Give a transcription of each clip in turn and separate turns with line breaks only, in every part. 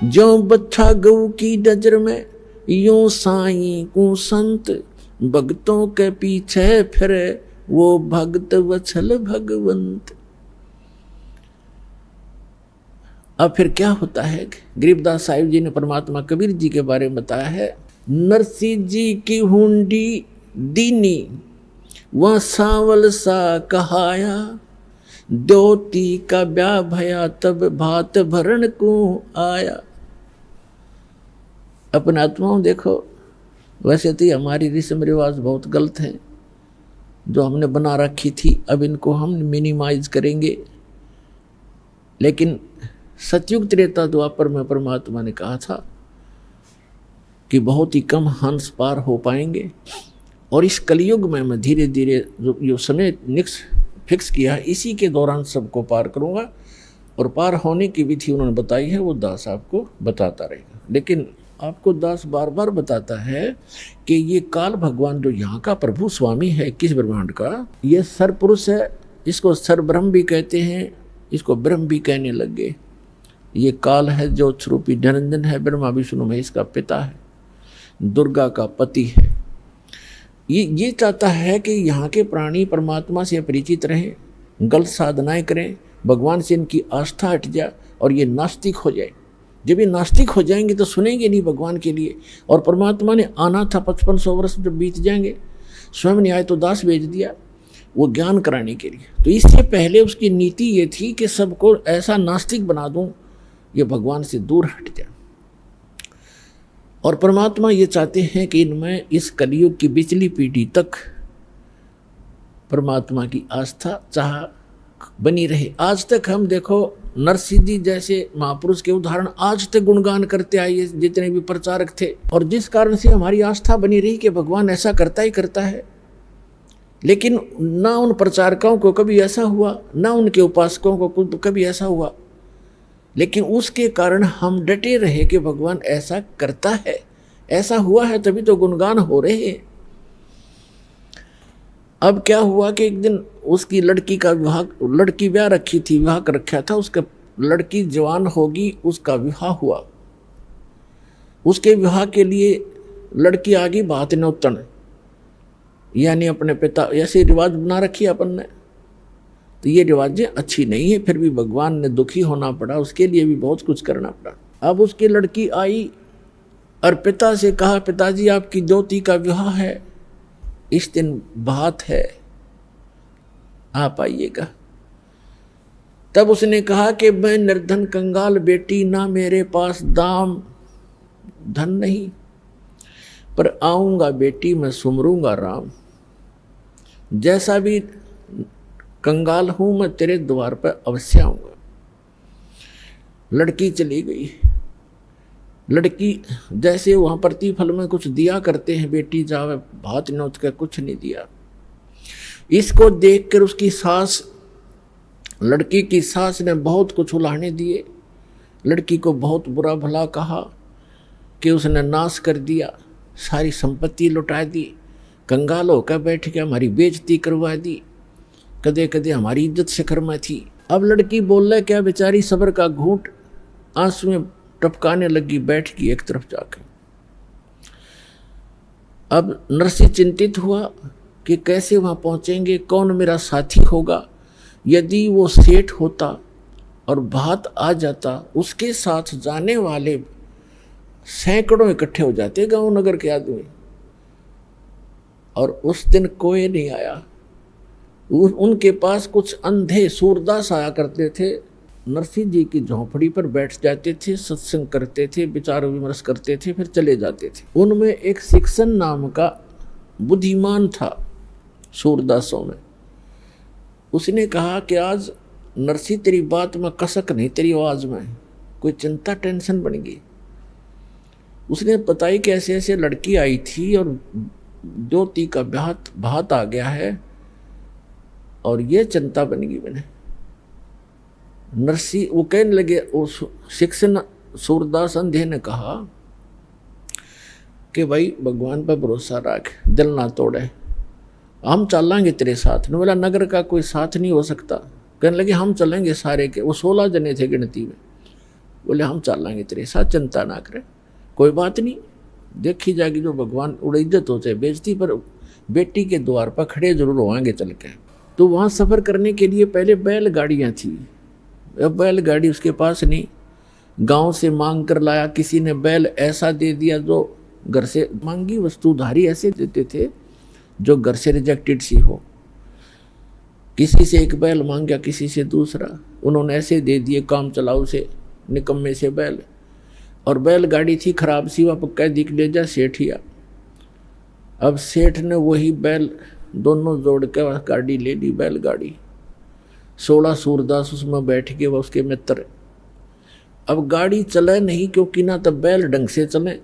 ज्यों बच्चा गऊ की नजर में, यूं साईं को संत, भक्तों के पीछे फिरे वो भक्त वत्सल भगवंत। अब फिर क्या होता है, गरीबदास साहिब जी ने परमात्मा कबीर जी के बारे में बताया है। नरसिंह जी की हुंडी दीनी, वह सावल सा कहाया, द्योती का ब्याह भया तब भात भरण को आया। अपने आत्माओं देखो, वैसे तो हमारी रस्म रिवाज बहुत गलत है जो हमने बना रखी थी, अब इनको हम मिनिमाइज करेंगे। लेकिन सतयुग त्रेता द्वापर में परमात्मा ने कहा था कि बहुत ही कम हंस पार हो पाएंगे, और इस कलयुग में मैं धीरे धीरे जो समय फिक्स किया है इसी के दौरान सबको पार करूंगा, और पार होने की विधि उन्होंने बताई है, वो दास आपको बताता रहेगा। लेकिन आपको दास बार बार बताता है कि ये काल भगवान जो यहाँ का प्रभु स्वामी है किस ब्रह्मांड का, ये सरपुरुष है, इसको सरब्रह्म भी कहते हैं, इसको ब्रह्म भी कहने लग गए। ये काल है जो स्वरूपी निरंजन है, ब्रह्मा विष्णु महेश का पिता है, दुर्गा का पति है। ये चाहता है कि यहाँ के प्राणी परमात्मा से परिचित रहें, गलत साधनाएं करें, भगवान से इनकी आस्था हट जाए और ये नास्तिक हो जाए। जब ये नास्तिक हो जाएंगे तो सुनेंगे नहीं भगवान के लिए, और परमात्मा ने आना था 5500 वर्ष जब बीत जाएंगे, स्वयं ने आए तो दास भेज दिया वो ज्ञान कराने के लिए। तो इससे पहले उसकी नीति ये थी कि सबको ऐसा नास्तिक बना दूं ये भगवान से दूर हट जाए। और परमात्मा ये चाहते हैं कि इनमें इस कलयुग की पिछली पीढ़ी तक परमात्मा की आस्था चाह बनी रहे। आज तक हम देखो नरसिंह जी जैसे महापुरुष के उदाहरण आज तक गुणगान करते आए जितने भी प्रचारक थे, और जिस कारण से हमारी आस्था बनी रही कि भगवान ऐसा करता ही करता है। लेकिन ना उन प्रचारकों को कभी ऐसा हुआ, ना उनके उपासकों को कभी ऐसा हुआ, लेकिन उसके कारण हम डटे रहे कि भगवान ऐसा करता है, ऐसा हुआ है तभी तो गुणगान हो रहे हैं। अब क्या हुआ कि एक दिन उसकी लड़की का विवाह, लड़की ब्याह रखी थी, विवाह कर रखा था उसका, लड़की जवान होगी, उसका विवाह हुआ। उसके विवाह के लिए लड़की आ गई बात नौतन, यानी अपने पिता, ऐसे रिवाज बना रखी अपन ने, तो ये रिवाजें अच्छी नहीं है, फिर भी भगवान ने दुखी होना पड़ा, उसके लिए भी बहुत कुछ करना पड़ा। अब उसकी लड़की आई और पिता से कहा, पिताजी आपकी ज्योति का विवाह है, इस दिन बात है, आप आइएगा। तब उसने कहा कि मैं निर्धन कंगाल बेटी, ना मेरे पास दाम धन नहीं, पर आऊंगा बेटी मैं सुमरूंगा राम। जैसा भी कंगाल हूं मैं तेरे द्वार पर अवश्य आऊंगा। लड़की चली गई। लड़की जैसे वहां प्रतिफल में कुछ दिया करते हैं, बेटी जावे भात नोच कर, कुछ नहीं दिया। इसको देखकर उसकी सास, लड़की की सास ने बहुत कुछ उलाहने दिए, लड़की को बहुत बुरा भला कहा कि उसने नाश कर दिया, सारी संपत्ति लुटा दी, कंगाल होकर बैठ के हमारी बेइज्जती करवा दी, कदे कदे हमारी इज्जत शिखर में थी। अब लड़की बोल रहा क्या, बेचारी सब्र का घूंट आंसू में टपकाने लगी, बैठ गई एक तरफ जाकर। अब नरसिंह चिंतित हुआ कि कैसे वहां पहुंचेंगे, कौन मेरा साथी होगा। यदि वो सेठ होता और भात आ जाता, उसके साथ जाने वाले सैकड़ों इकट्ठे हो जाते गांव नगर के आदमी, और उस दिन कोई नहीं आया। उनके पास कुछ अंधे सूरदास आया करते थे, नरसिंह जी की झोंपड़ी पर बैठ जाते थे, सत्संग करते थे, विचार विमर्श करते थे, फिर चले जाते थे। उनमें एक शिक्षण नाम का बुद्धिमान था सूरदासों में। उसने कहा कि आज नरसिंह तेरी बात में कसक नहीं, तेरी आवाज में कोई चिंता टेंशन बन गई। उसने बताई कि ऐसे ऐसे लड़की आई थी और ज्योति का भात आ गया है और ये चिंता बन गई मैंने। नरसिंह वो कहने लगे, उस शिक्षण सूरदास अंधे ने कहा कि भाई भगवान पर भरोसा रख, दिल ना तोड़े, हम चलेंगे तेरे साथ। ने बोला नगर का कोई साथ नहीं हो सकता। कहने लगे हम चलेंगे सारे के, वो 16 जने थे गिनती में, बोले हम चल लेंगे तेरे साथ, चिंता ना करे, कोई बात नहीं, देखी जाएगी जो भगवान उड़ इज्जत हो चाहे बेइज्जती, पर बेटी के द्वार पर खड़े जरूर होंगे चल के। तो वहाँ सफ़र करने के लिए पहले बैलगाड़ियाँ थी, अब बैलगाड़ी उसके पास नहीं, गांव से मांग कर लाया, किसी ने बैल ऐसा दे दिया जो घर से मांगी वस्तु उधारी ऐसे देते थे जो घर से रिजेक्टेड सी हो, किसी से एक बैल मांग गया, किसी से दूसरा, उन्होंने ऐसे दे दिए काम चलाऊ से, निकम्मे से बैल। और बैलगाड़ी थी खराब सी, वह पक्का दिख ले जा सेठिया। अब सेठ ने वही बैल दोनों जोड़ के वह गाड़ी ले ली, बैलगाड़ी, 16 सूरदास उसमें बैठ के वह उसके मित्र। अब गाड़ी चले नहीं, क्योंकि ना तो बैल ढंग से चले,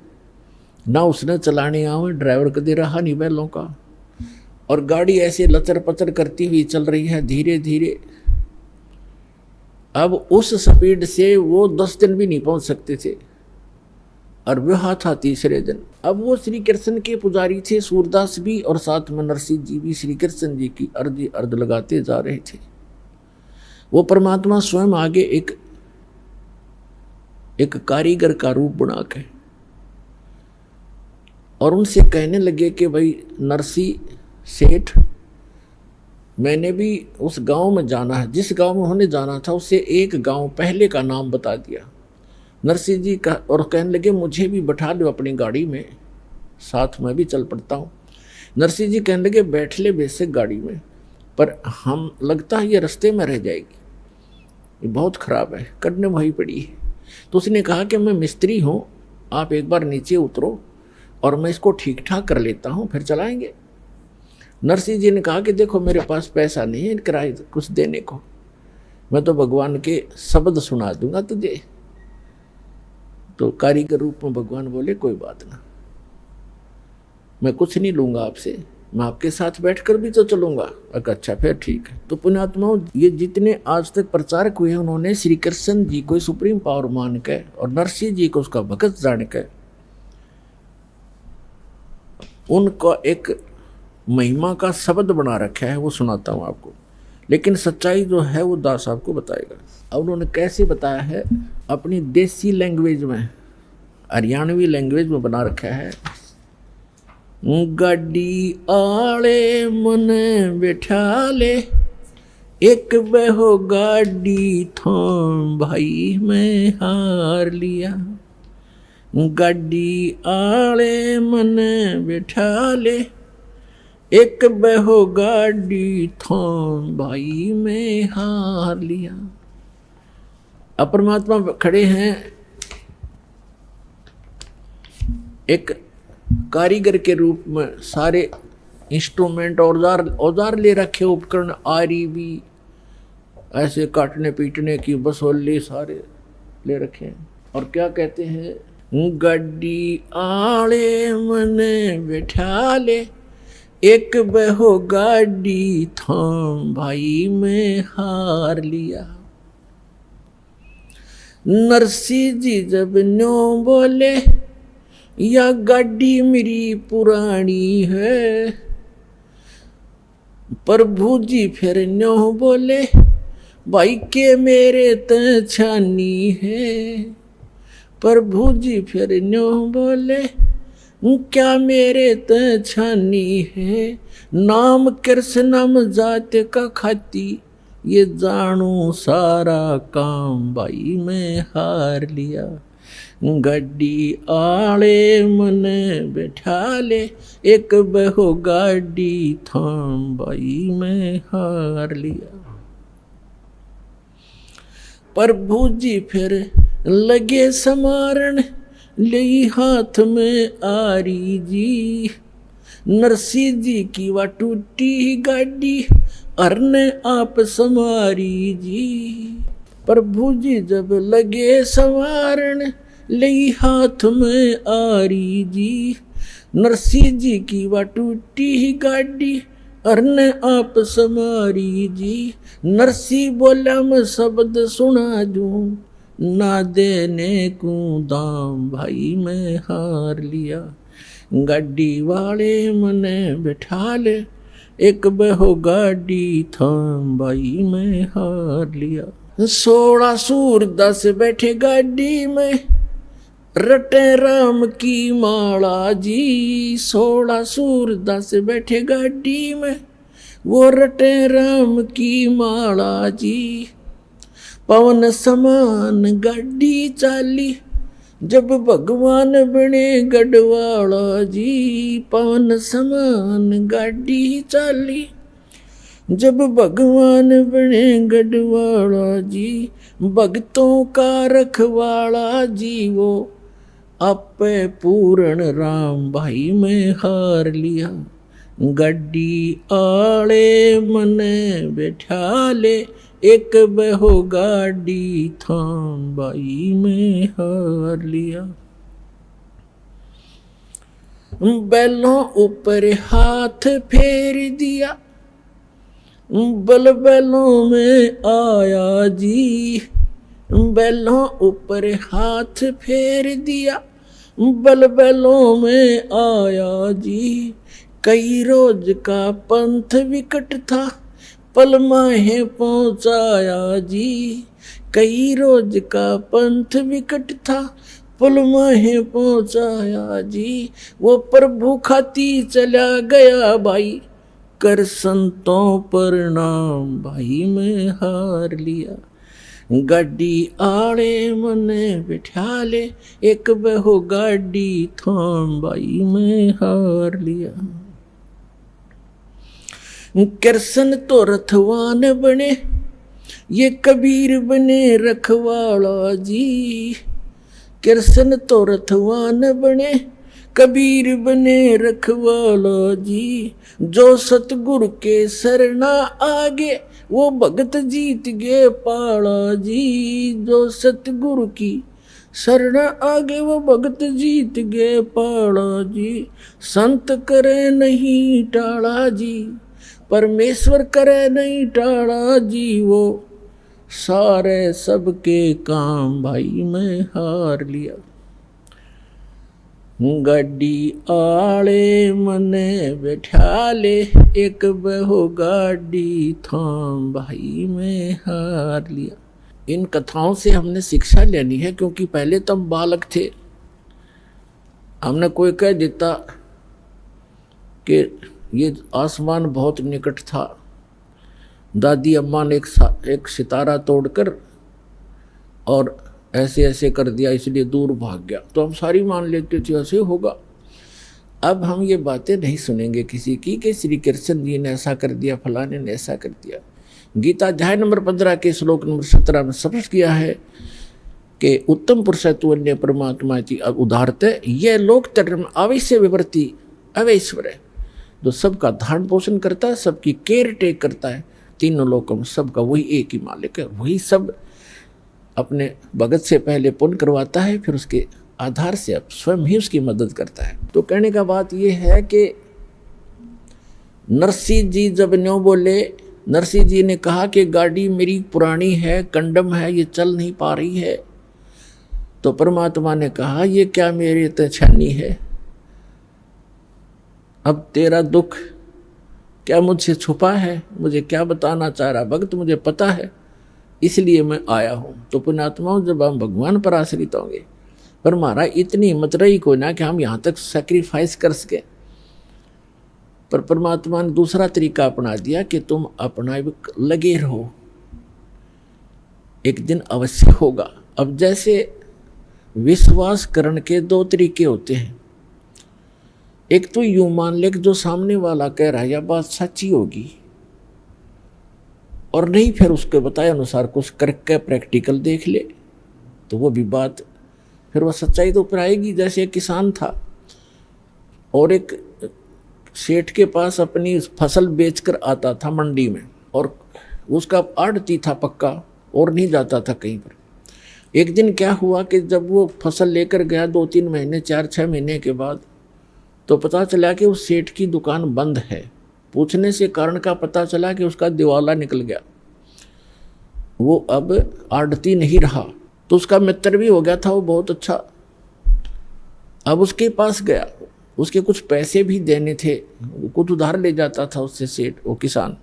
ना उसने चलाने आवे, ड्राइवर कदे रहा नहीं बैलों का, और गाड़ी ऐसे लचर पचर करती हुई चल रही है धीरे धीरे। अब उस स्पीड से वो 10 दिन भी नहीं पहुंच सकते थे, और विवाह था तीसरे दिन। अब वो श्री कृष्ण के पुजारी थे, सूरदास भी, और साथ में नरसिंह जी भी श्री कृष्ण जी की अर्ध लगाते जा रहे थे। वो परमात्मा स्वयं आगे एक कारीगर का रूप बना के और उनसे कहने लगे कि भाई नरसिंह सेठ, मैंने भी उस गांव में जाना है, जिस गांव में उन्होंने जाना था उससे एक गांव पहले का नाम बता दिया नरसिंह जी का, और कहने लगे मुझे भी बैठा लो अपनी गाड़ी में, साथ में भी चल पड़ता हूँ। नरसिंह जी कहने लगे बैठ ले बेशक गाड़ी में, पर हम लगता है ये रास्ते में रह जाएगी, ये बहुत ख़राब है, करने वही पड़ी है। तो उसने कहा कि मैं मिस्त्री हूँ, आप एक बार नीचे उतरो और मैं इसको ठीक ठाक कर लेता हूँ, फिर चलाएंगे। नरसिंह जी ने कहा कि देखो मेरे पास पैसा नहीं है किराए कुछ देने को, मैं तो भगवान के शब्द सुना दूंगा तुझे। तो कारीगर रूप में भगवान बोले कोई बात ना, मैं कुछ नहीं लूंगा आपसे, मैं आपके साथ बैठकर भी तो चलूंगा। अच्छा फिर ठीक है। तो पुण्यात्माओं, ये जितने आज तक प्रचारक हुए उन्होंने श्री कृष्ण जी को सुप्रीम पावर मान के और नरसिंह जी को उसका भगत जान के उनका एक महिमा का शब्द बना रखा है, वो सुनाता हूँ आपको। लेकिन सच्चाई जो है वो दास आपको बताएगा। अब उन्होंने कैसे बताया है, अपनी देसी लैंग्वेज में, हरियाणवी लैंग्वेज में बना रखा है। गाड़ी आले मन बैठा ले, एक बहो गाड़ी थों भाई मैं हार लिया। गाड़ी आले मन बैठा ले, एक बहो गाड़ी थों भाई मैं हार लिया। अब परमात्मा खड़े हैं एक कारीगर के रूप में, सारे इंस्ट्रूमेंट औजार ले रखे, उपकरण आरी भी, ऐसे काटने पीटने की बसोली सारे ले रखे हैं। और क्या कहते हैं, गड्डी आले मने बैठा ले, एक बहो गाड़ी थाम भाई मैं हार लिया। नरसिंह जी जब न्यों बोले, या गाड़ी मेरी पुरानी है। प्रभु जी फिर न्यों बोले, भाई के मेरे त छानी है। प्रभु जी फिर न्यों बोले, क्या मेरे त छानी है। नाम कृष्णम जात का खाती, ये जानू सारा काम भाई मैं हार लिया। गाड़ी आले मन बैठा ले, एक बहो गाड़ी थाम भाई मैं हार लिया। प्रभु जी फिर लगे समारण, ले हाथ में आरी जी। नरसिंह जी की वह टूटी गाड़ी, अरने आप समारी जी। प्रभु जी जब लगे संवारण, ले हाथ में आरी जी। नरसिंह जी की वह टूटी ही गाड़ी, अरने आप समारी जी। नरसिंह बोला मैं शब्द सुना दूं, ना देने को दाम भाई मैं हार लिया। गाड़ी वाले मने बैठा ले, एक बहो गाड़ी थाम भाई मैं हार लिया। 16 सूरदास बैठे गाड़ी में, रटे राम की माला जी। 16 सूरदास बैठे गाड़ी में, वो रटे राम की माला जी। पवन समान गाड़ी चाली, जब भगवान बने गढ़वाला जी। पवन समान गाड़ी चाली, जब भगवान बने गढ़वाला जी। भक्तों का रखवाला जी, वो आपे पूर्ण राम भाई में हार लिया। गड्डी आले मने बैठा ले, एक बहो गाड़ी थाम बाई में हार लिया। बैलों ऊपर हाथ फेर दिया, बल बैलों में आया जी। बैलों ऊपर हाथ फेर दिया, बल बैलों में आया जी। कई रोज का पंथ विकट था, पल माहे पहुंचाया जी। कई रोज का पंथ विकट था, पल माहे पहुंचाया जी। वो प्रभु खाती चला गया भाई, कर संतों प्रणाम भाई में हार लिया। गाड़ी आड़े मने बिठा ले, एक बहो गाड़ी थाम बाई में हार लिया। कृष्ण तो रथवान बने, ये कबीर बने रखवाला जी। कृष्ण तो रथवान बने, कबीर बने रखवाला जी। जो सतगुरु के शरणा आगे, वो भगत जीत गए पाला जी। जो सतगुरु की शरणा आगे, वो भगत जीत गए पाला जी। संत करे नहीं टाला जी, परमेश्वर करे नहीं टाला जी। वो सारे सबके काम भाई में हार लिया। गाड़ी आले मने बैठा ले, एक बहो गाड़ी थाम भाई में हार लिया। इन कथाओं से हमने शिक्षा लेनी है, क्योंकि पहले तो हम बालक थे। हमने कोई कह देता कि ये आसमान बहुत निकट था, दादी अम्मा ने एक सितारा तोड़कर और ऐसे ऐसे कर दिया, इसलिए दूर भाग गया, तो हम सारी मान लेते थे ऐसे होगा। अब हम ये बातें नहीं सुनेंगे किसी की कि श्री कृष्ण जी ने ऐसा कर दिया, फलाने ने ऐसा कर दिया। गीता अध्याय नंबर 15 के श्लोक नंबर 17 में स्पष्ट किया है कि उत्तम पुरुषत्व अन्य परमात्मा की उदारते, यह लोक धर्म अवश्य विवर्ती अवैश्वर है, जो सबका धारण पोषण करता है, सबकी केयर टेक करता है, तीनों लोकों में सबका वही एक ही मालिक है। वही सब अपने भगत से पहले पुण्य करवाता है, फिर उसके आधार से अब स्वयं ही उसकी मदद करता है। तो कहने का बात यह है कि नरसिंह जी जब न्यों बोले, नरसिंह जी ने कहा कि गाड़ी मेरी पुरानी है, कंडम है, ये चल नहीं पा रही है। तो परमात्मा ने कहा ये क्या मेरी तछानी है, अब तेरा दुख क्या मुझसे छुपा है, मुझे क्या बताना चाह रहा भक्त, मुझे पता है, इसलिए मैं आया हूँ। तो पुण्यात्माओं, जब हम भगवान पर आश्रित होंगे, पर महाराज इतनी हिम्मत रही कोई ना कि हम यहाँ तक सेक्रीफाइस कर सके, पर परमात्मा ने दूसरा तरीका अपना दिया कि तुम अपना लगे रहो, एक दिन अवश्य होगा। अब जैसे विश्वास करने के दो तरीके होते हैं, एक तो यूं मान ले कि जो सामने वाला कह रहा है यह बात सच्ची होगी, और नहीं फिर उसके बताए अनुसार कुछ करके प्रैक्टिकल देख ले, तो वो भी बात फिर वह सच्चाई तो ऊपर आएगी। जैसे एक किसान था और एक सेठ के पास अपनी फसल बेचकर आता था मंडी में, और उसका आड़ती था पक्का और नहीं जाता था कहीं पर। एक दिन क्या हुआ कि जब वो फसल लेकर गया 2-3 महीने 4-6 महीने के बाद, तो पता चला कि उस सेठ की दुकान बंद है। पूछने से कारण का पता चला कि उसका दिवाला निकल गया, वो अब आड़ती नहीं रहा। तो उसका मित्र भी हो गया था वो बहुत अच्छा। अब उसके पास गया, उसके कुछ पैसे भी देने थे, कुछ उधार ले जाता था उससे सेठ वो किसान।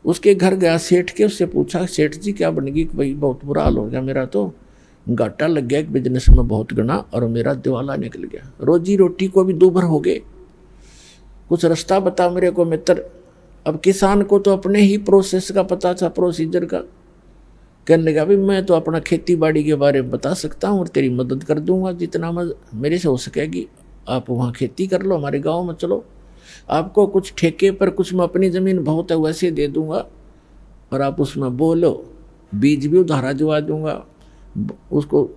उसके घर गया सेठ के, उससे पूछा सेठ जी क्या बन गई? भाई बहुत बुरा हाल हो गया मेरा, तो घाटा लग गया एक बिजनेस में बहुत गना, और मेरा दिवाला निकल गया, रोजी रोटी को भी दूभर हो गए, कुछ रास्ता बता मेरे को मित्र। अब किसान को तो अपने ही प्रोसेस का पता था, प्रोसीजर का। कहने लगा भाई मैं तो अपना खेती बाड़ी के बारे में बता सकता हूँ और तेरी मदद कर दूंगा जितना मेरे से हो सकेगी। आप वहाँ खेती कर लो, हमारे गांव में चलो, आपको कुछ ठेके पर, कुछ में अपनी ज़मीन बहुत है वैसे दे दूंगा, और आप उसमें बोलो, बीज भी उधारा जुआ दूंगा, उसको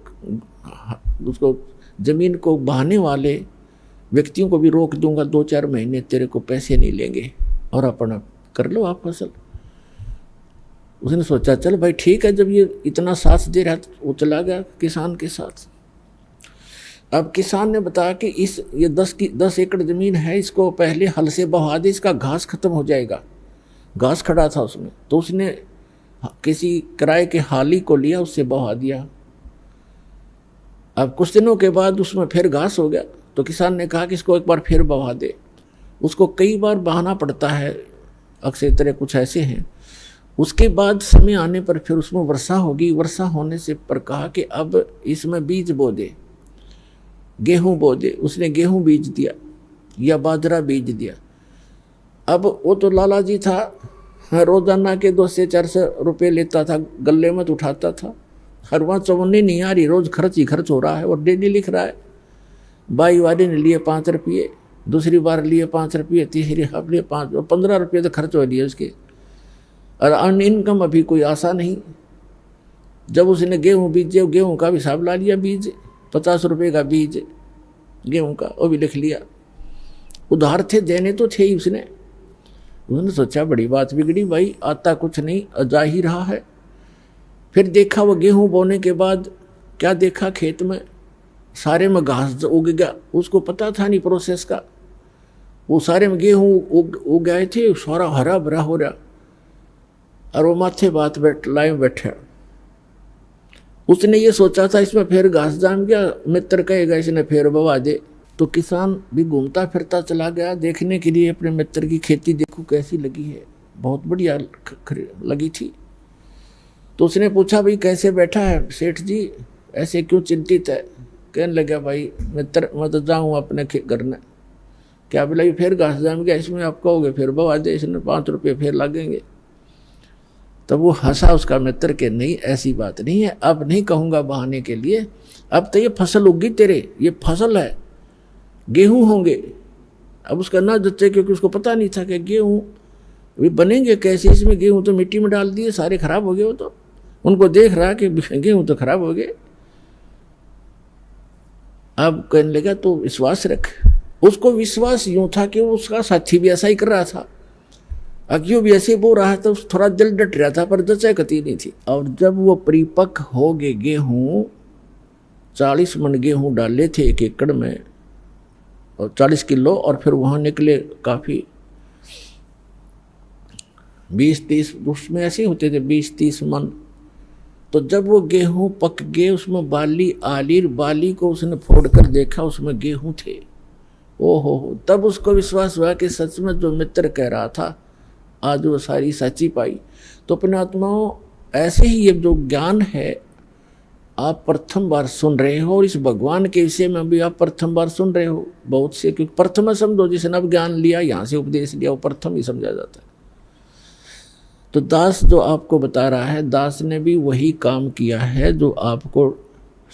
ज़मीन को बहाने वाले व्यक्तियों को भी रोक दूंगा, 2-4 महीने तेरे को पैसे नहीं लेंगे, और अपना कर लो आप फसल। उसने सोचा चल भाई ठीक है, जब ये इतना साथ दे रहा है तो वो चला गया किसान के साथ। अब किसान ने बताया कि ये 10 एकड़ ज़मीन है, इसको पहले हल से बहा दे, इसका घास खत्म हो जाएगा। घास खड़ा था उसमें, तो उसने किसी किराए के हाली को लिया, उससे बहा दिया। अब कुछ दिनों के बाद उसमें फिर घास हो गया, तो किसान ने कहा कि इसको एक बार फिर बहा दे। उसको कई बार बहाना पड़ता है, अक्सर तरह कुछ ऐसे हैं। उसके बाद समय आने पर फिर उसमें वर्षा होगी, वर्षा होने से पर कहा कि अब इसमें बीज बो दे, गेहूं बो दे। उसने गेहूं बीज दिया या बाजरा बीज दिया। अब वो तो लाला जी था, रोजाना के 200-400 रुपये लेता था, गले में तो उठाता था। हर वहाँ चवन्नी नहीं आ रही, रोज खर्च ही खर्च हो रहा है, और डेली लिख रहा है। बाई वाले ने लिए 5 रुपये, दूसरी बार लिए 5 रुपये, तीसरी बार लिए 5, 15 रुपये तो खर्च हो लिए उसके, और अन इनकम अभी कोई आशा नहीं। जब उसने गेहूँ बीजे, गेहूँ का भी हिसाब ला लिया, बीज 50 रुपये का बीज गेहूँ का, वो भी लिख लिया। उधार थे, देने तो थे ही उसने सोचा बड़ी बात बिगड़ी भाई, आता कुछ नहीं, जा ही रहा है। फिर देखा वो गेहूँ बोने के बाद क्या देखा, खेत में सारे में घास उग गया, उसको पता था नहीं प्रोसेस का। वो सारे में गेहूँ उग गए थे, सारा हरा भरा हो रहा, और वो माथे बात लाइन बैठा। उसने ये सोचा था इसमें फिर घास जाम गया, मित्र कहेगा इसने फिर बवा दे। तो किसान भी घूमता फिरता चला गया देखने के लिए अपने मित्र की खेती, देखो कैसी लगी है, बहुत बढ़िया लगी थी। तो उसने पूछा भाई कैसे बैठा है सेठ जी, ऐसे क्यों चिंतित है? कहने लगा भाई मित्र मैं तो जाऊँ अपने घर में, क्या बोला फिर घास जाम गया, इसमें आप कहोगे फिर बवा दे, इसमें 5 रुपये फिर लगेंगे। तब वो हंसा उसका मित्र के नहीं ऐसी बात नहीं है, अब नहीं कहूँगा बहाने के लिए, अब तो ये फसल उगी तेरे, ये फसल है, गेहूँ होंगे। अब उसका ना जच्चे, क्योंकि उसको पता नहीं था कि गेहूँ भी बनेंगे कैसे, इसमें गेहूँ तो मिट्टी में डाल दिए, सारे खराब हो गए। वो तो उनको देख रहा कि गेहूँ तो खराब हो गए। अब कहने लगा तो विश्वास रख। उसको विश्वास यूँ था कि उसका साथी भी ऐसा ही कर रहा था, अक्यों भी ऐसे बोल रहा था, थोड़ा दिल डट रहा था, पर जचा कती नहीं थी। और जब वो परिपक्व हो गए गेहूँ, 40 मन गेहूँ डाले थे 1 एकड़ में, और 40 किलो, और फिर वहाँ निकले काफ़ी 20-30, उसमें ऐसे होते थे 20-30 मन। तो जब वो गेहूँ पक गए, उसमें बाली आली, बाली को उसने फोड़ कर देखा, उसमें गेहूँ थे। ओहो, तब उसको विश्वास हुआ कि सच में जो मित्र कह रहा था आज वो सारी सच्ची पाई। तो अपने आत्माओं, ऐसे ही ये जो ज्ञान है आप प्रथम बार सुन रहे हो, और इस भगवान के विषय में भी आप प्रथम बार सुन रहे हो बहुत से, क्योंकि प्रथम समझो, जिसने अब ज्ञान लिया, यहाँ से उपदेश लिया, वो प्रथम ही समझा जाता है। तो दास जो आपको बता रहा है, दास ने भी वही काम किया है जो आपको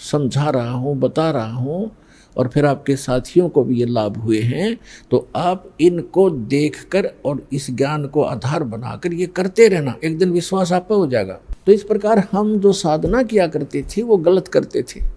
समझा रहा हूँ, बता रहा हूँ, और फिर आपके साथियों को भी ये लाभ हुए हैं। तो आप इनको देखकर और इस ज्ञान को आधार बनाकर ये करते रहना, एक दिन विश्वास आप पे हो जाएगा। तो इस प्रकार हम जो साधना किया करते थे वो गलत करते थे।